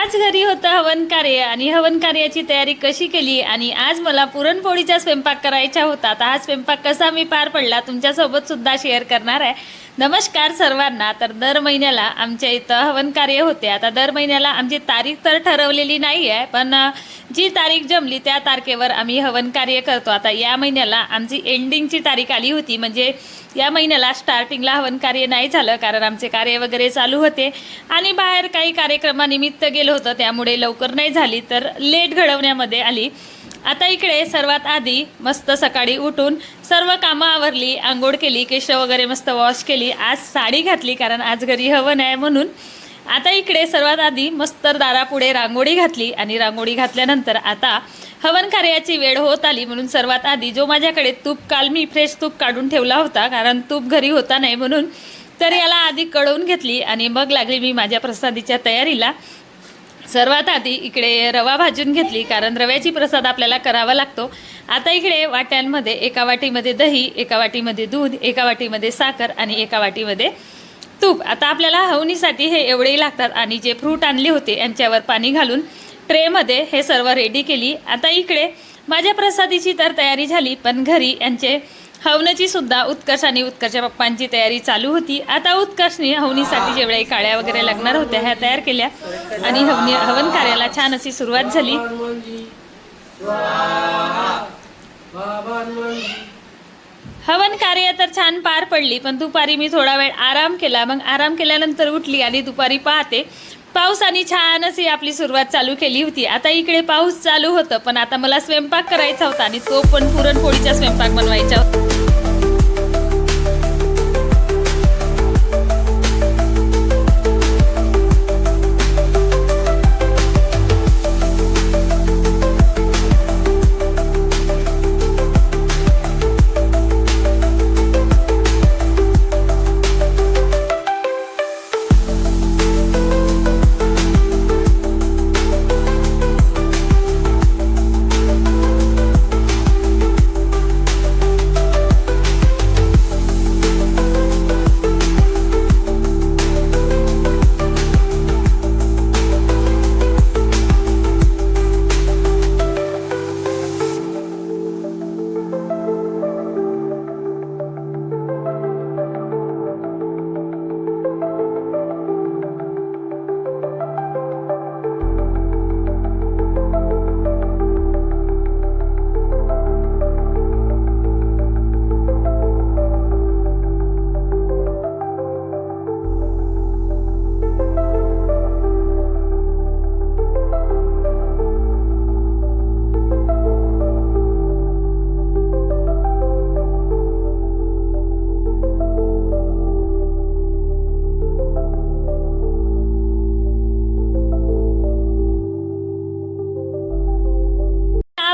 आज घरी होतं हवन कार्य आणि हवन कार्याची तयारी कशी केली आणि आज मला पुरणपोळीचा स्वयंपाक करायचा होता। आता हा स्वयंपाक कसा मी पार पडला तुमच्यासोबत सुद्धा शेअर करणार आहे। नमस्कार सर्वांना। तर दर महिन्याला आमच्या इथं हवन कार्य होते। आता दर महिन्याला आमची तारीख तर ठरवलेली नाही आहे, पण जी तारीख जमली त्या तारखेवर आम्ही हवन कार्य करतो। आता या महिन्याला आमची एंडिंगची तारीख आली होती, म्हणजे या महिन्याला स्टार्टिंगला हवन कार्य नाही झालं कारण आमचे कार्य वगैरे चालू होते आणि बाहेर काही कार्यक्रमानिमित्त गेलो होतो, त्यामुळे लवकर नाही झाली तर लेट घडवण्यामध्ये आली। आता इकडे सर्वात आधी मस्त सकाळी उठून सर्व कामं आवरली, आंघोळ केली, केश वगैरे मस्त वॉश केली, आज साडी घातली कारण आज घरी हवन आहे म्हणून। आता इकडे सर्वात आधी मस्त दारापुढे रांगोळी घातली आणि रांगोळी घातल्यानंतर आता हवन कार्याची वेळ होत आली म्हणून सर्वात आधी जो माझ्याकडे तूप, काल मी फ्रेश तूप काढून ठेवला होता कारण तूप घरी होता नाही म्हणून, तर याला आधी कढवून घेतली आणि मग लागली मी माझ्या प्रसादीच्या तयारीला। सर्वात आधी इकडे रवा भाजून घेतली कारण रव्याची प्रसाद आपल्याला करावा लागतो। आता इकडे वाट्यांमध्ये एका वाटीमध्ये दही, एका वाटीमध्ये दूध, एका वाटीमध्ये साखर आणि एका वाटीमध्ये तूप। आता आपल्याला हवनीसाठी हे एवढेही लागतात आणि जे फ्रूट आणले होते यांच्यावर पाणी घालून ट्रेमध्ये हे सर्व रेडी केली। आता इकडे माझ्या प्रसादीची तर तयारी झाली, पण घरी यांचे हवनाची सुद्धा उत्कर्ष आणि उत्कर्षच्या पप्पांची तयारी चालू होती। आता उत्कर्षने हवनीसाठी जेवढ्या काळ्या वगैरे लागणार होत्या ह्या तयार केल्या आणि हवन कार्याला छान अशी सुरुवात झाली। हवन कार्य तर छान पार पडली, पण दुपारी मी थोडा वेळ आराम केला। मग आराम केल्यानंतर उठली आणि दुपारी पाहते पावसाने छान अशी आपली सुरुवात चालू केली होती। आता इकडे पाऊस चालू होतं, पण आता मला स्वयंपाक करायचा होता आणि तो पण पुरणपोळीचा स्वयंपाक बनवायचा होता।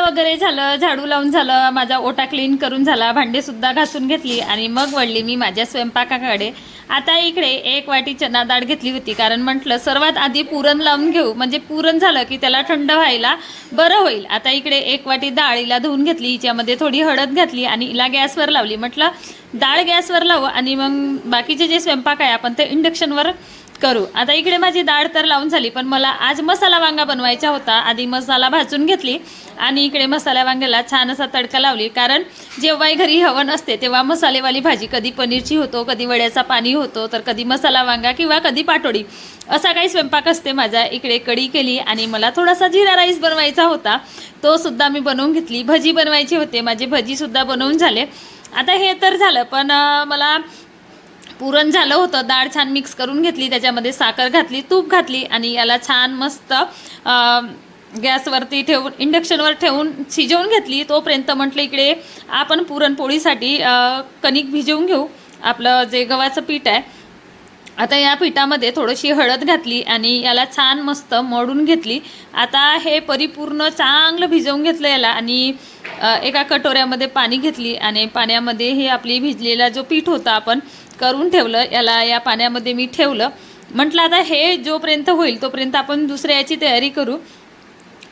वगैरे झालं, झाडू लावून झालं, माझा ओटा क्लीन करून झाला, भांडे सुद्धा घासून घेतली आणि मग वळली मी माझ्या स्वयंपाकाकडे। आता इकडे एक वाटी चना डाळ घेतली होती कारण म्हटलं सर्वात आधी पुरण लावून घेऊ, म्हणजे पुरण झालं की त्याला थंड व्हायला बरं होईल। आता इकडे एक वाटी डाळीला धुवून घेतली, हिच्यामध्ये थोडी हळद घातली आणि हिला गॅसवर लावली। म्हटलं डाळ गॅसवर लावू आणि मग बाकीचे जे स्वयंपाक आहे आपण ते इंडक्शनवर करू। आता इकडे माझी डाळ तर लावून झाली, पण मला आज मसाला वांगा बनवायचा होता। आधी मसाला भाजून घेतली आणि इकडे मसाला वांग्याला छान असा तडका लावली कारण जेव्हाही घरी हवन असते तेव्हा मसालेवाली भाजी कधी पनीरची होतो, कधी वड्याचा पाणी होतो, तर कधी मसाला वांगा किंवा कधी पाटोडी, असा काही स्वयंपाक असते माझा। इकडे कढी केली आणि मला थोडासा जिरा राईस बनवायचा होता, तो सुद्धा मी बनवून घेतली। भजी बनवायचे होते, माझे भजी सुद्धा बनवून झाले। आता हे तर झालं, पण मला पुरण झालं होतं, डाळ छान मिक्स करून घेतली, त्याच्यामध्ये साखर घातली, तूप घातली आणि याला छान मस्त गॅसवरती ठेवून इंडक्शनवर ठेवून शिजवून घेतली। तोपर्यंत म्हटलं इकडे आपण पुरणपोळीसाठी कणिक भिजवून घेऊ, आपलं जे गव्हाचं पीठ आहे। आता या पिठामध्ये थोडीशी हळद घातली आणि याला छान मस्त मळून घेतली। आता हे परिपूर्ण चांगलं भिजवून घेतलं याला आणि एका कटोऱ्यामध्ये पाणी घेतली आणि पाण्यामध्ये हे आपली भिजलेला जो पीठ होता आपण करून ठेवलं, याला या पाण्यामध्ये मी ठेवलं। म्हटलं आता हे जोपर्यंत होईल तोपर्यंत आपण दुसऱ्या याची तयारी करू।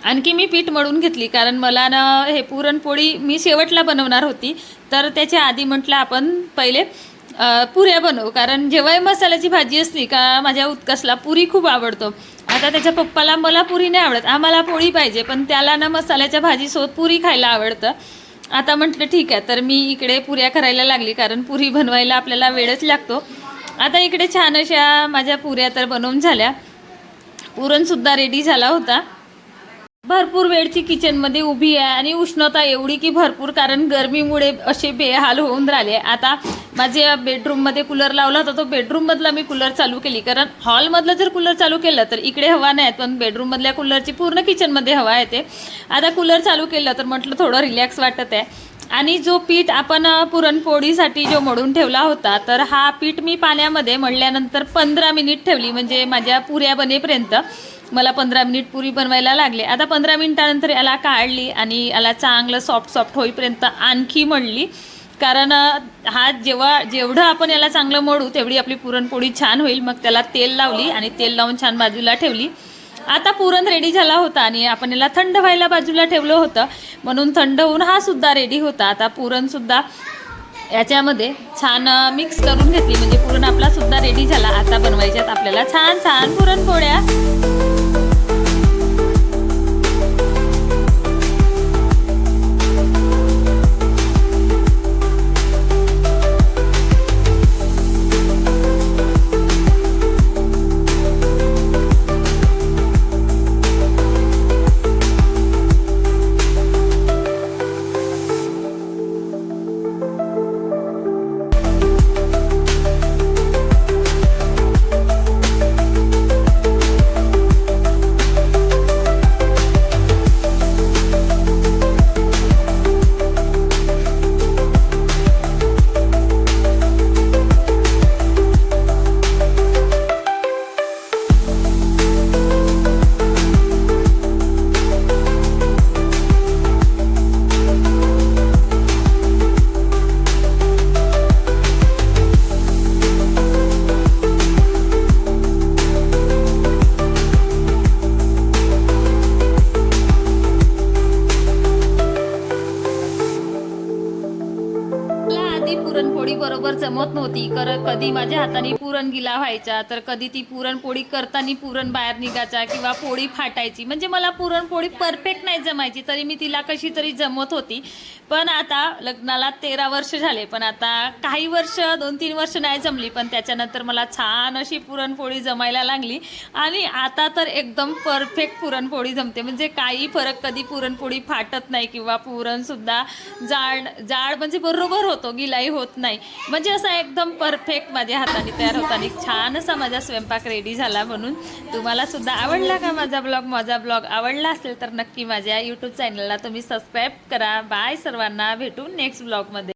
आणखी मी पीठ मळून घेतली कारण मला ना हे पुरणपोळी मी शेवटला बनवणार होती, तर त्याच्या आधी म्हटलं आपण पहिले पुऱ्या बनवू, कारण जेव्हाही मसाल्याची भाजी असली का माझ्या उत्कर्षला पुरी खूप आवडतो आता त्याच्या पप्पाला मला पुरी नाही आवडत, आम्हाला पोळी पाहिजे, पण त्याला ना मसाल्याच्या भाजीसोबत पुरी खायला आवडतं. आता म्हटलं ठीक आहे, तर मी इकडे पुऱ्या करायला लागली, कारण पुरी बनवायला आपल्याला वेळच लागतो. आता इकडे छान अशा माझ्या पुऱ्या तर बनवून झाल्या, पुरणसुद्धा रेडी झाला होता. भरपूर वेळची किचनमध्ये उभी आहे आणि उष्णता एवढी की भरपूर, कारण गरमीमुळे असे बेहाल होऊन राहिले. आता माझ्या बेडरूममध्ये कूलर लावला होता, तो बेडरूममधला मी कूलर चालू केली, कारण हॉलमधलं जर कूलर चालू केलं तर इकडे हवा नाही, पण बेडरूममधल्या कूलरची पूर्ण किचनमध्ये हवा येते. आता कूलर चालू केलं तर म्हटलं थोडं रिलॅक्स वाटत आहे. आणि जो पीठ आपण पुरणपोळीसाठी जो मळून ठेवला होता, तर हा पीठ मी पाण्यामध्ये मळल्यानंतर 15 मिनिट ठेवली, म्हणजे माझ्या पुऱ्या बनेपर्यंत मला 15 मिनिट पुरी बनवायला लागले. आता 15 मिनिटानंतर याला काढली आणि याला चांगलं सॉफ्ट होईपर्यंत आणखी मळली, कारण हा जेवढं आपण याला चांगलं मळू तेवढी आपली पुरणपोळी छान होईल. मग त्याला तेल लावली आणि तेल लावून छान बाजूला ठेवली. आता पुरण रेडी झाला होता आणि आपण याला थंड व्हायला बाजूला ठेवलं होतं, म्हणून थंड होऊन हा सुद्धा रेडी होता. आता पुरणसुद्धा याच्यामध्ये छान मिक्स करून घेतली, म्हणजे पुरण आपला सुद्धा रेडी झाला. आता बनवायच्यात आपल्याला छान छान पुरणपोळ्या. पुरणपोळी बरोबर जमत नव्हती, कधी माझ्या हाताने पुरण गिला व्हायचा, तर कधी ती पुरणपोळी करताना पुरण बाहेर निघायचा किंवा पोळी फाटायची. म्हणजे मला पुरणपोळी परफेक्ट नाही जमायची, तरी मी तिला कशी तरी जमत होती. पण आता लग्नाला 13 वर्ष झाले, पण आता काही वर्ष 2-3 वर्ष नाही जमली, पण त्याच्यानंतर मला छान अशी पुरणपोळी जमायला लागली आणि आता तर एकदम परफेक्ट पुरणपोळी जमते. म्हणजे काही फरक, कधी पुरणपोळी फाटत नाही किंवा पुरणसुद्धा जाड म्हणजे बरोबर होतो, गिलाई होत नाही. म्हणजे असा एकदम परफेक्ट माझ्या हाताने तयार होताना छान असा माझा स्वयंपाक रेडी झाला. म्हणून तुम्हाला सुद्धा आवडला का माझा ब्लॉग आवडला असेल तर नक्की माझ्या यूट्यूब चॅनलला तुम्ही सबस्क्राईब करा. बाय सर्वांना, भेटू नेक्स्ट ब्लॉगमध्ये.